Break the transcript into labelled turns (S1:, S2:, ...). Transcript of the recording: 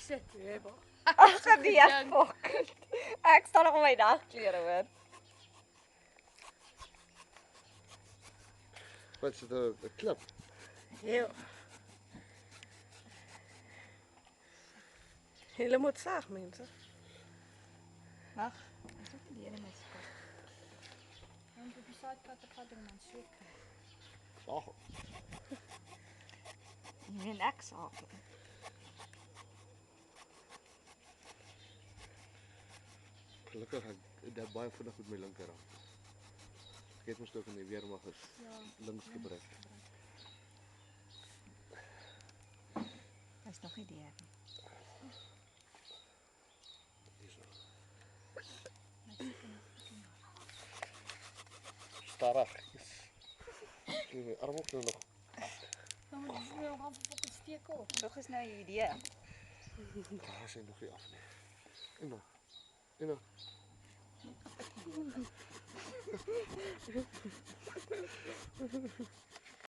S1: sit, Rebel.
S2: Ag nee, fok. Ek staan nog op my dagklere hoor.
S3: Wat is dit 'n klip?
S1: Ja. Julle moet sag, mense.
S2: Wag, is ook die hele mes kop.
S4: En op die saatkant vat en dan so.
S3: Ag,
S2: Jy weet ek saak.
S3: gelukkig ek dat baie vinnig met my linkerhand. Ek het mos ook in die weermag is links gebruik.
S2: Dis nog nie deur nie.
S3: Hierso. Starig. My arm ook nou nog.
S4: Dan moet jy jou hand op die steek op.
S2: Nog is nou 'n idee.
S3: Daar is hy nog nie af nie. En nou.